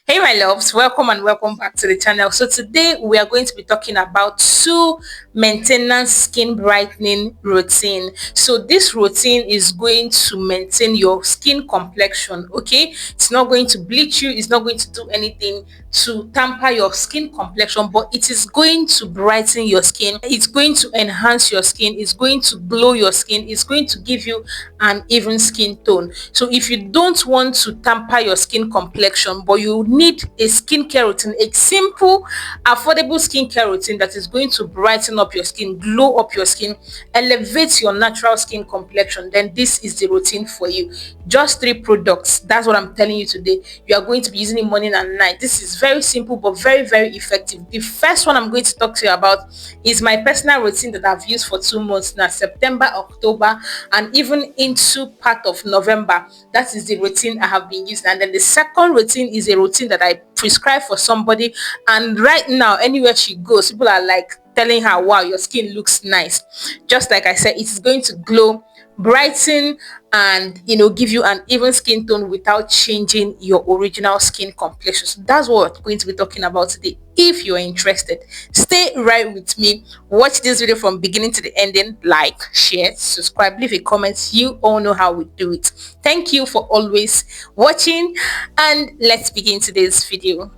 Hey my loves, welcome and welcome back to the channel. So today we are going to be talking about two maintenance skin brightening routine. So this routine is going to maintain your skin complexion, okay? It's not going to bleach you, it's not going to do anything to tamper your skin complexion, but it is going to brighten your skin. It's going to enhance your skin, it's going to glow your skin, it's going to give you an even skin tone. So if you don't want to tamper your skin complexion, but you need a skincare routine, a simple, affordable skincare routine that is going to brighten up your skin, glow up your skin, elevate your natural skin complexion, then this is the routine for you. Just three products. That's what I'm telling you today. You are going to be using it morning and night. This is very simple but very, very effective. The first one I'm going to talk to you about is my personal routine that I've used for 2 months now, September, October, and even into part of November. That is the routine I have been using. And then the second routine is a routine that I prescribe for somebody. And right now, anywhere she goes, people are like telling her, wow, your skin looks nice. Just like I said, it is going to glow, brighten, and give you an even skin tone without changing your original skin complexion. So that's what we're going to be talking about today. If you're interested, stay right with me, watch this video from beginning to the ending, like, share, subscribe, leave a comment. You all know how we do it. Thank you for always watching, and let's begin today's video.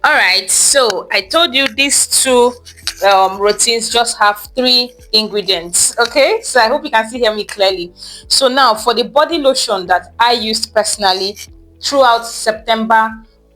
All right, so I told you these two routines just have three ingredients. Okay, so I hope you can still hear me clearly. So now for the body lotion that I used personally throughout September,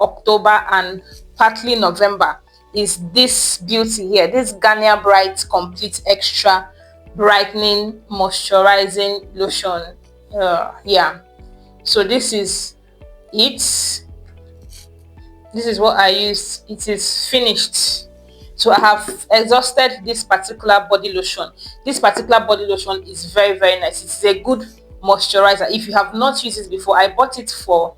October, and partly November is this beauty here, this Garnier Bright Complete Extra Brightening Moisturizing Lotion. Yeah, so this is what I used. It is finished. So I have exhausted this particular body lotion. This particular body lotion is very, very nice. It's a good moisturizer. If you have not used it before, I bought it for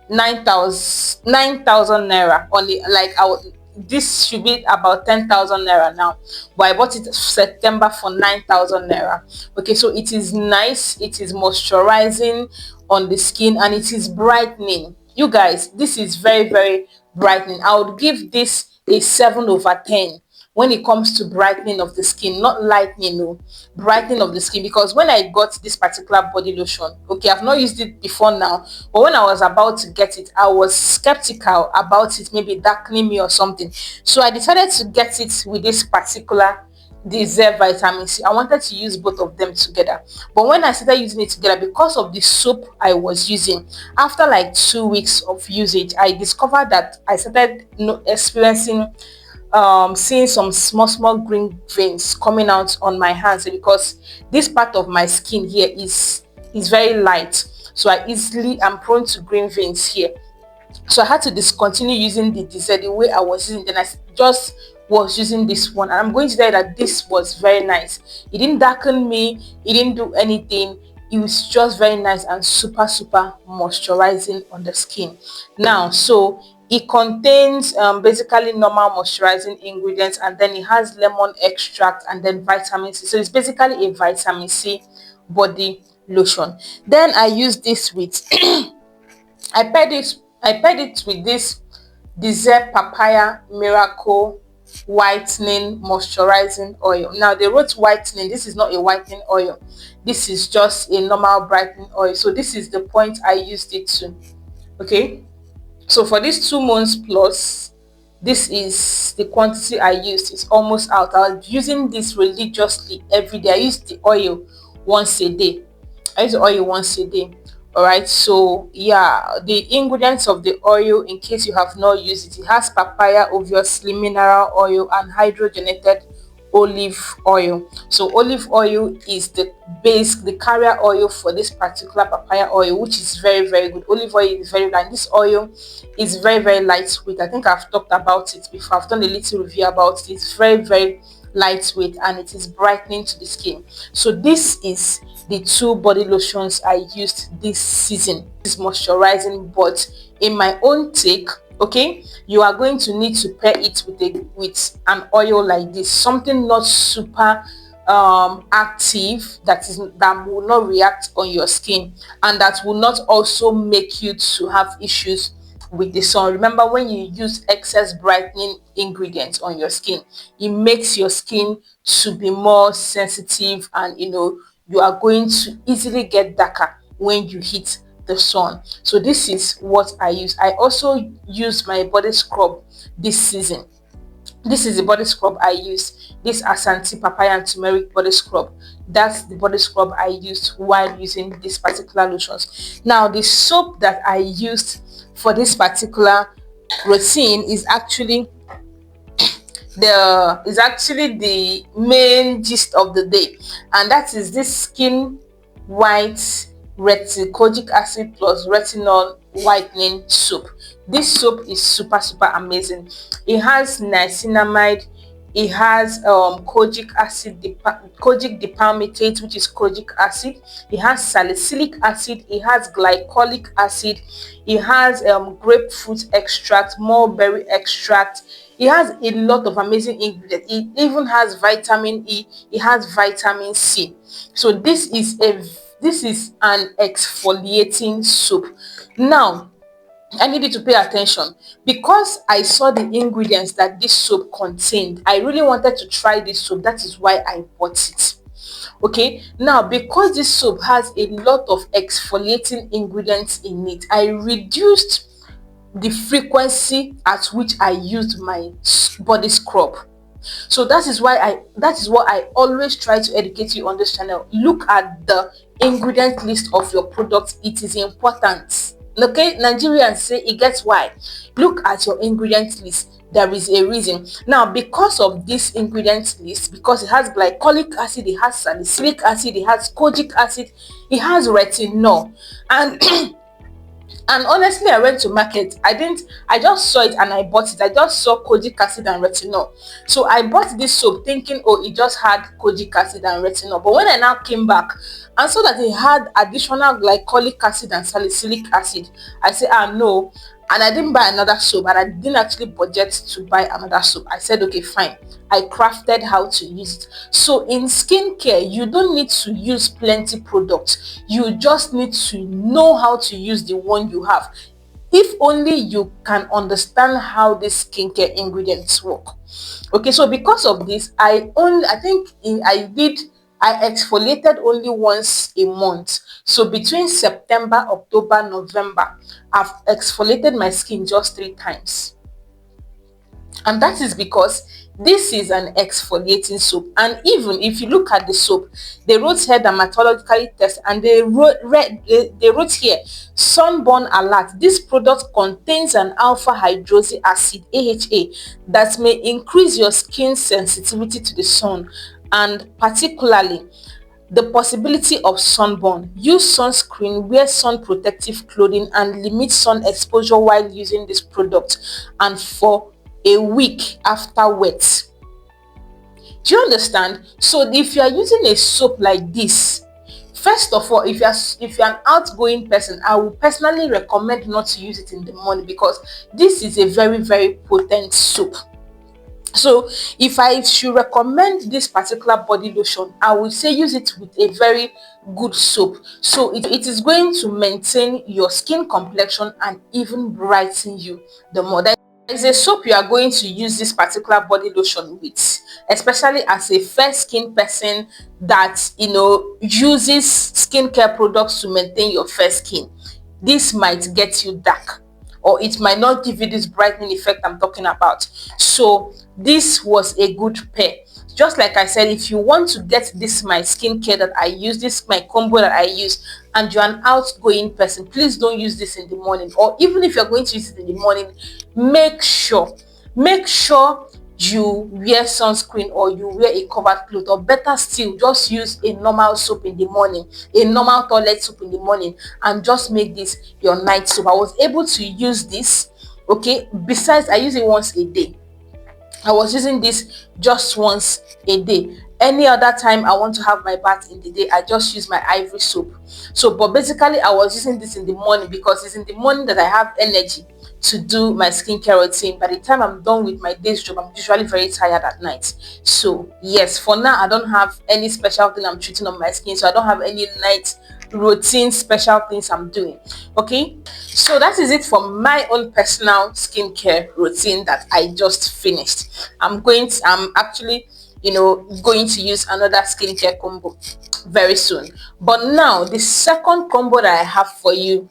9,000 naira on the, like, this should be about 10,000 naira now, but I bought it September for 9,000 naira. Okay, so it is nice, it is moisturizing on the skin, and it is brightening. You guys, this is very, very brightening. I would give this a 7 over 10 when it comes to brightening of the skin, not lightening, no, brightening of the skin. Because when I got this particular body lotion, okay, I've not used it before now, but when I was about to get it, I was skeptical about it maybe darkening me or something. So I decided to get it with this particular Desert vitamin C. I wanted to use both of them together, but when I started using it together, because of the soap I was using, after like 2 weeks of usage, I discovered that I started experiencing seeing some small green veins coming out on my hands, because this part of my skin here is very light, so I easily am prone to green veins here. So I had to discontinue using the Desert the way I was using. Then I just was using this one, and I'm going to tell you that this was very nice. It didn't darken me, it didn't do anything. It was just very nice and super moisturizing on the skin. Now, so it contains basically normal moisturizing ingredients, and then it has lemon extract and then vitamin C. So it's basically a vitamin C body lotion. Then I use this with I paired it with this Desert Papaya Miracle Whitening Moisturizing Oil. Now they wrote whitening. This is not a whitening oil. This is just a normal brightening oil. So this is the point I used it to. Okay. So for these 2 months plus, this is the quantity I used. It's almost out. I was using this religiously every day. I use the oil once a day. All right, so yeah, the ingredients of the oil, in case you have not used it, it has papaya, obviously, mineral oil, and hydrogenated olive oil. So olive oil is the base, the carrier oil for this particular papaya oil, which is very, very good. Olive oil is very light. This oil is very, very lightweight. I think I've talked about it before. I've done a little review about it. It's very, very lightweight, and it is brightening to the skin. So this is the two body lotions I used this season. It's moisturizing, but in my own take, okay, you are going to need to pair it with an oil like this, something not super active, that will not react on your skin, and that will not also make you to have issues with the sun. Remember, when you use excess brightening ingredients on your skin, it makes your skin to be more sensitive, and you are going to easily get darker when you hit the sun. So this is what I use. I also use my body scrub this season. This is the body scrub I use. This Ashanti papaya and turmeric body scrub. That's the body scrub I used while using this particular lotions. Now, the soap that I used for this particular routine is actually the main gist of the day, and that is this Skin White kojic acid plus retinol whitening soap. This soap is super amazing. It has niacinamide, it has kojic dipalmitate, which is kojic acid, it has salicylic acid, it has glycolic acid, it has grapefruit extract, mulberry extract. It has a lot of amazing ingredients. It even has vitamin E, it has vitamin C. So this is an exfoliating soap. Now, I need you to pay attention, because I saw the ingredients that this soap contained. I really wanted to try this soap. That is why I bought it. Okay, now, because this soap has a lot of exfoliating ingredients in it, I reduced the frequency at which I used my body scrub. So that is what I always try to educate you on this channel. Look at the ingredient list of your product. It is important. Okay, Nigerians say it gets why. Look at your ingredient list. There is a reason. Now, because of this ingredient list, because it has glycolic acid, it has salicylic acid, it has kojic acid, it has retinol, and and honestly, I went to market. I just saw it and I bought it. I just saw kojic acid and retinol. So I bought this soap thinking, oh, it just had kojic acid and retinol. But when I now came back and saw that it had additional glycolic acid and salicylic acid, I said, ah, no. And I didn't buy another soap, and I didn't actually budget to buy another soap. I said, okay, fine. I crafted how to use it. So in skincare, you don't need to use plenty products. You just need to know how to use the one you have. If only you can understand how these skincare ingredients work. Okay, so because of this, I exfoliated only once a month. So between September, October, November, I've exfoliated my skin just 3 times. And that is because this is an exfoliating soap. And even if you look at the soap, they wrote here dermatologically tested, and they wrote here sunburn alert. This product contains an alpha hydroxy acid, AHA, that may increase your skin sensitivity to the sun, and particularly the possibility of sunburn. Use sunscreen, wear sun protective clothing, and limit sun exposure while using this product, and for a week afterwards. Do you understand? So if you are using a soap like this, first of all, if you're an outgoing person, I would personally recommend not to use it in the morning, because this is a very potent soap. So if I should recommend this particular body lotion, I would say use it with a very good soap. So it is going to maintain your skin complexion and even brighten you the more. There is a soap you are going to use this particular body lotion with, especially as a fair skin person that uses skincare products to maintain your fair skin. This might get you dark, or it might not give you this brightening effect I'm talking about. So this was a good pair. Just like I said, if you want to get this my skincare that I use, this my combo that I use, and you're an outgoing person, please don't use this in the morning. Or even if you're going to use it in the morning, make sure you wear sunscreen, or you wear a covered cloth, or better still, just use a normal soap in the morning, a normal toilet soap in the morning, and just make this your night soap. I was able to use this. Okay, besides, I use it once a day. I was using this just once a day. Any other time I want to have my bath in the day, I just use my ivory soap. So, but basically, I was using this in the morning because it's in the morning that I have energy to do my skincare routine. By the time I'm done with my day's job, I'm usually very tired at night. So yes, for now, I don't have any special thing I'm treating on my skin. So I don't have any night routine special things I'm doing. Okay, so that is it for my own personal skincare routine that I just finished. I'm actually, going to use another skincare combo very soon. But now the second combo that I have for you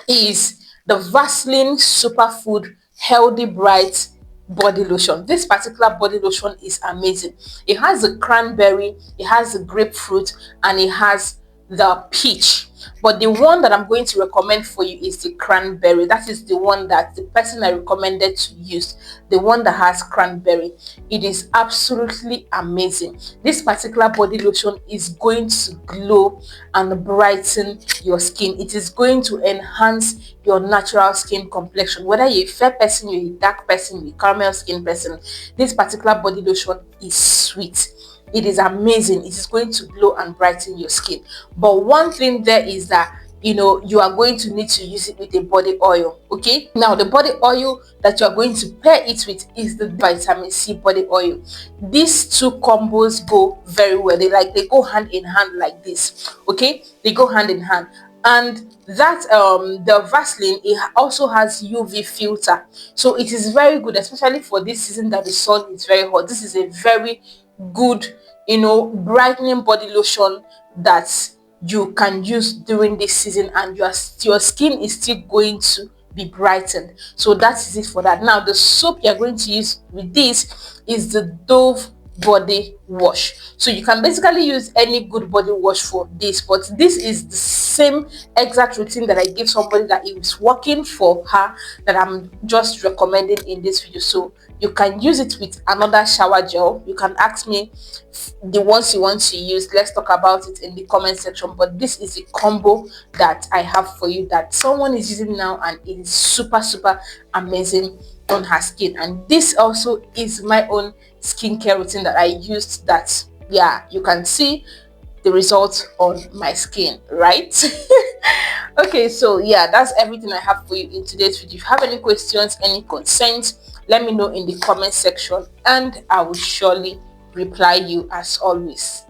is the Vaseline Superfood Healthy Bright body lotion. This particular body lotion is amazing. It has the cranberry, it has the grapefruit, and it has the peach. But the one that I'm going to recommend for you is the cranberry. That is the one that the person I recommended to use, the one that has cranberry. It is absolutely amazing. This particular body lotion is going to glow and brighten your skin. It is going to enhance your natural skin complexion. Whether you're a fair person, you're a dark person, you're a caramel skin person, this particular body lotion is sweet. It is amazing. It is going to glow and brighten your skin. But one thing there is that you are going to need to use it with a body oil. Okay, now the body oil that you are going to pair it with is the vitamin C body oil. These two combos go very well. They go hand in hand like this. Okay, they go hand in hand. And that the Vaseline, it also has UV filter, so it is very good, especially for this season that the sun is very hot. This is a very good brightening body lotion that you can use during this season, and your skin is still going to be brightened. So that is it for that. Now the soap you're going to use with this is the Dove body wash. So you can basically use any good body wash for this, but this is the same exact routine that I give somebody that is working for her, that I'm just recommending in this video. So you can use it with another shower gel. You can ask me the ones you want to use. Let's talk about it in the comment section. But this is a combo that I have for you that someone is using now, and it is super amazing on her skin. And this also is my own skincare routine that I used, that you can see the result on my skin, right? Okay, so that's everything I have for you in today's video. If you have any questions, any concerns, let me know in the comment section, and I will surely reply you as always.